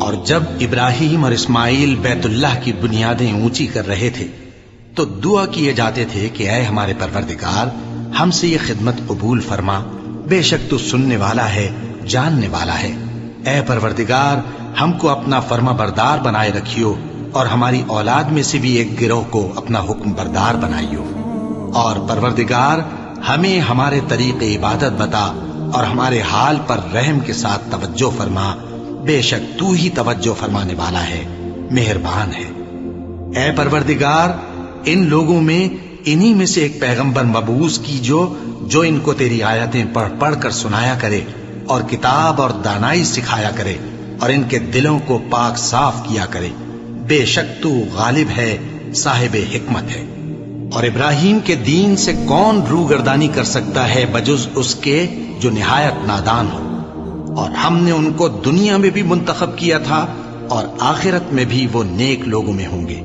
اور جب ابراہیم اور اسماعیل بیت اللہ کی بنیادیں اونچی کر رہے تھے تو دعا کیے جاتے تھے کہ اے ہمارے پروردگار، ہم سے یہ خدمت قبول فرما، بے شک تو سننے والا ہے، جاننے والا ہے۔ اے پروردگار، ہم کو اپنا فرما بردار بنائے رکھیو، اور ہماری اولاد میں سے بھی ایک گروہ کو اپنا حکم بردار بنائیو۔ اور پروردگار، ہمیں ہمارے طریق عبادت بتا اور ہمارے حال پر رحم کے ساتھ توجہ فرما، بے شک تو ہی توجہ فرمانے والا ہے، مہربان ہے۔ اے پروردگار، ان لوگوں میں انہی میں سے ایک پیغمبر مبعوث کی جو ان کو تیری آیتیں پڑھ پڑھ کر سنایا کرے اور کتاب اور دانائی سکھایا کرے اور ان کے دلوں کو پاک صاف کیا کرے، بے شک تو غالب ہے، صاحب حکمت ہے۔ اور ابراہیم کے دین سے کون روگردانی کر سکتا ہے بجز اس کے جو نہایت نادان ہو؟ اور ہم نے ان کو دنیا میں بھی منتخب کیا تھا اور آخرت میں بھی وہ نیک لوگوں میں ہوں گے۔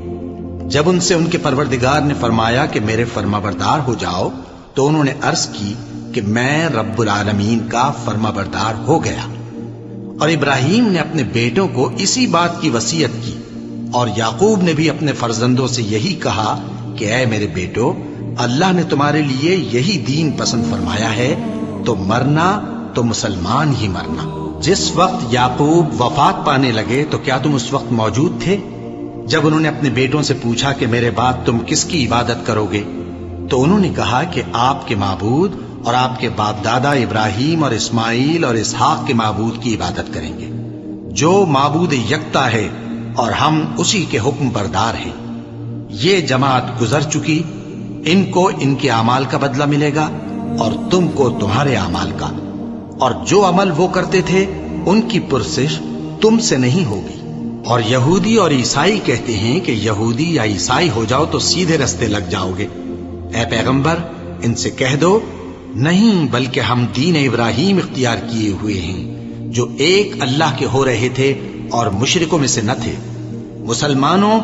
جب ان سے ان کے پروردگار نے فرمایا کہ میرے فرما بردار ہو جاؤ تو انہوں نے عرض کی کہ میں رب العالمین کا فرما بردار ہو گیا۔ اور ابراہیم نے اپنے بیٹوں کو اسی بات کی وصیت کی، اور یعقوب نے بھی اپنے فرزندوں سے یہی کہا کہ اے میرے بیٹو، اللہ نے تمہارے لیے یہی دین پسند فرمایا ہے، تو مرنا تو مسلمان ہی مرنا۔ جس وقت یعقوب وفات پانے لگے تو کیا تم اس وقت موجود تھے؟ جب انہوں نے اپنے بیٹوں سے پوچھا کہ میرے بعد تم کس کی عبادت کرو گے، تو انہوں نے کہا کہ آپ کے معبود اور آپ کے باپ دادا ابراہیم اور اسماعیل اور اسحاق کے معبود کی عبادت کریں گے، جو معبود یکتا ہے اور ہم اسی کے حکم بردار ہیں۔ یہ جماعت گزر چکی، ان کو ان کے اعمال کا بدلہ ملے گا اور تم کو تمہارے اعمال کا، اور جو عمل وہ کرتے تھے ان کی پرسش تم سے نہیں ہوگی۔ اور یہودی اور عیسائی کہتے ہیں کہ یہودی یا عیسائی ہو جاؤ تو سیدھے رستے لگ جاؤ گے۔ اے پیغمبر، ان سے کہہ دو نہیں، بلکہ ہم دین ابراہیم اختیار کیے ہوئے ہیں، جو ایک اللہ کے ہو رہے تھے اور مشرکوں میں سے نہ تھے۔ مسلمانوں،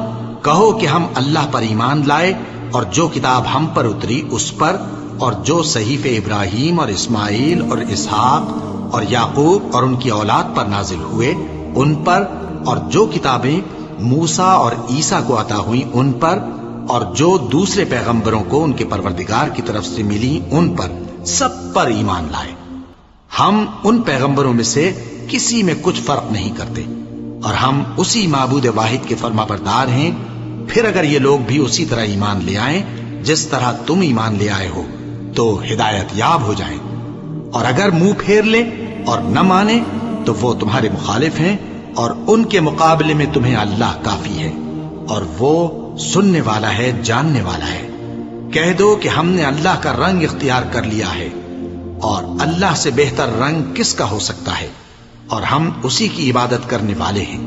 کہو کہ ہم اللہ پر ایمان لائے اور جو کتاب ہم پر اتری اس پر، اور جو صحیفے ابراہیم اور اسماعیل اور اسحاق اور یعقوب اور ان کی اولاد پر نازل ہوئے ان پر، اور جو کتابیں موسیٰ اور عیسیٰ کو عطا ہوئیں ان پر، اور جو دوسرے پیغمبروں کو ان کے پروردگار کی طرف سے ملی ان پر، سب پر ایمان لائے۔ ہم ان پیغمبروں میں سے کسی میں کچھ فرق نہیں کرتے، اور ہم اسی معبود واحد کے فرما بردار ہیں۔ پھر اگر یہ لوگ بھی اسی طرح ایمان لے آئیں جس طرح تم ایمان لے آئے ہو تو ہدایت یاب ہو جائیں، اور اگر منہ پھیر لیں اور نہ مانے تو وہ تمہارے مخالف ہیں، اور ان کے مقابلے میں تمہیں اللہ کافی ہے، اور وہ سننے والا ہے، جاننے والا ہے۔ کہہ دو کہ ہم نے اللہ کا رنگ اختیار کر لیا ہے، اور اللہ سے بہتر رنگ کس کا ہو سکتا ہے، اور ہم اسی کی عبادت کرنے والے ہیں۔